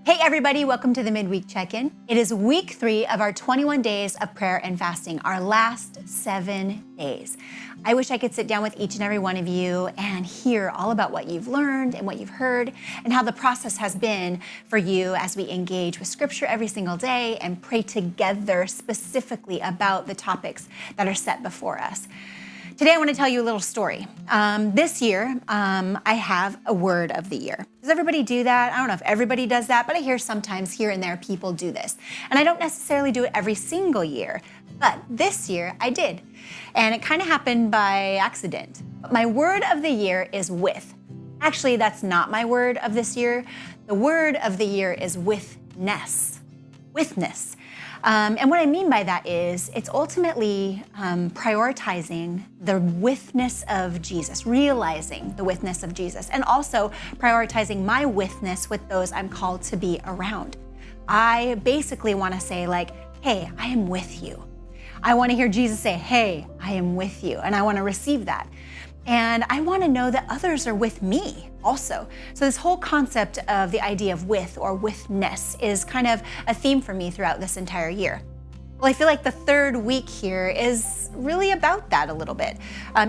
Hey everybody, welcome to the Midweek Check-In. It is week 3 of our 21 days of prayer and fasting, our last 7 days. I wish I could sit down with each and every one of you and hear all about what you've learned and what you've heard and how the process has been for you as we engage with Scripture every single day and pray together specifically about the topics that are set before us. Today, I want to tell you a little story. This year, I have a word of the year. Does everybody do that? I don't know if everybody does that, but I hear sometimes here and there people do this. And I don't necessarily do it every single year, but this year I did. And it kind of happened by accident. But my word of the year is with. Actually, that's not my word of this year. The word of the year is withness. Withness. And what I mean by that is it's ultimately prioritizing the withness of Jesus, realizing the withness of Jesus, and also prioritizing my withness with those I'm called to be around. I basically want to say like, hey, I am with you. I want to hear Jesus say, hey, I am with you. And I want to receive that. And I want to know that others are with me also. So this whole concept of the idea of with or withness is kind of a theme for me throughout this entire year. Well, I feel like the third week here is really about that a little bit.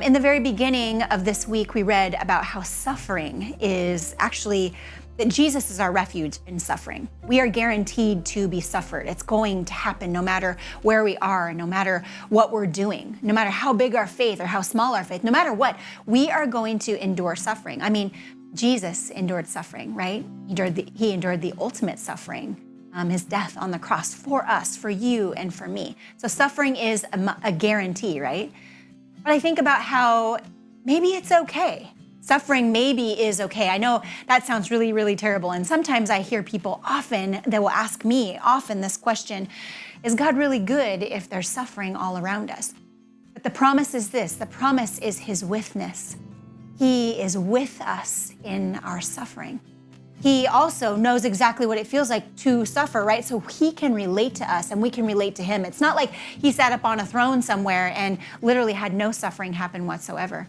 In the very beginning of this week, we read about how suffering is actually that Jesus is our refuge in suffering. We are guaranteed to be suffered. It's going to happen no matter where we are, no matter what we're doing, no matter how big our faith or how small our faith, no matter what, we are going to endure suffering. I mean, Jesus endured suffering, right? He endured the ultimate suffering, his death on the cross for us, for you, and for me. So suffering is a guarantee, right? But I think about how maybe it's okay. Suffering maybe is okay. I know that sounds really, really terrible. And sometimes I hear people that will ask me often this question, is God really good if there's suffering all around us? But the promise is this, the promise is his withness. He is with us in our suffering. He also knows exactly what it feels like to suffer, right? So he can relate to us and we can relate to him. It's not like he sat up on a throne somewhere and literally had no suffering happen whatsoever.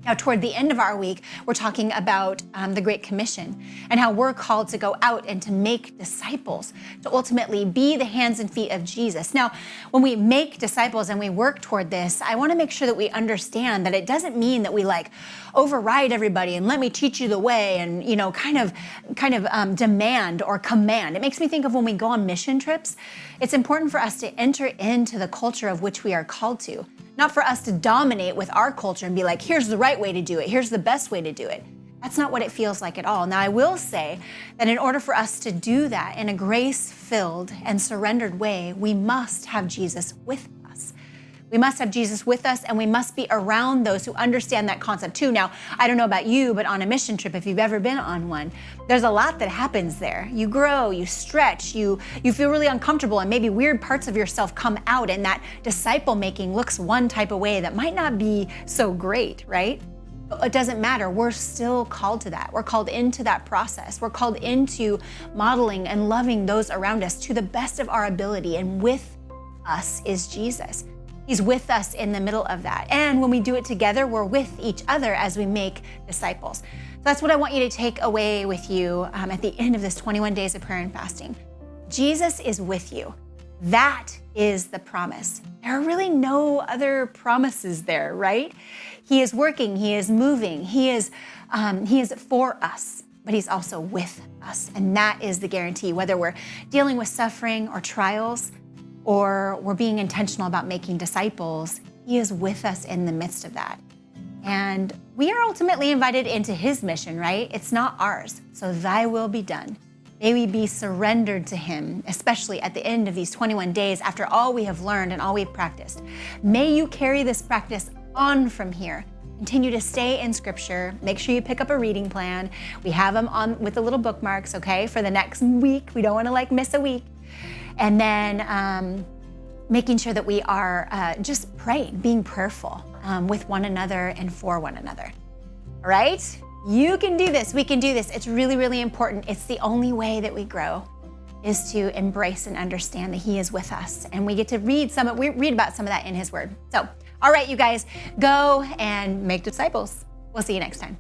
Now, toward the end of our week, we're talking about the Great Commission and how we're called to go out and to make disciples, to ultimately be the hands and feet of Jesus. Now, when we make disciples and we work toward this, I want to make sure that we understand that it doesn't mean that we like override everybody and let me teach you the way and, you know, kind of demand or command. It makes me think of when we go on mission trips, it's important for us to enter into the culture of which we are called to. Not for us to dominate with our culture and be like, here's the right way to do it. Here's the best way to do it. That's not what it feels like at all. Now, I will say that in order for us to do that in a grace-filled and surrendered way, we must have Jesus with us. We must have Jesus with us, and we must be around those who understand that concept too. Now, I don't know about you, but on a mission trip, if you've ever been on one, there's a lot that happens there. You grow, you stretch, you feel really uncomfortable, and maybe weird parts of yourself come out, and that disciple making looks one type of way that might not be so great, right? But it doesn't matter. We're still called to that. We're called into that process. We're called into modeling and loving those around us to the best of our ability, and with us is Jesus. He's with us in the middle of that. And when we do it together, we're with each other as we make disciples. So that's what I want you to take away with you at the end of this 21 days of prayer and fasting. Jesus is with you. That is the promise. There are really no other promises there, right? He is working, he is moving, he is for us, but he's also with us. And that is the guarantee, whether we're dealing with suffering or trials, or we're being intentional about making disciples, he is with us in the midst of that. And we are ultimately invited into his mission, right? It's not ours. So thy will be done. May we be surrendered to him, especially at the end of these 21 days after all we have learned and all we've practiced. May you carry this practice on from here. Continue to stay in Scripture. Make sure you pick up a reading plan. We have them on with the little bookmarks, okay, for the next week. We don't want to miss a week. And then making sure that we are just praying, being prayerful with one another and for one another. All right? You can do this. We can do this. It's really, really important. It's the only way that we grow is to embrace and understand that he is with us. And we get to read about some of that in his word. So, all right, you guys, go and make disciples. We'll see you next time.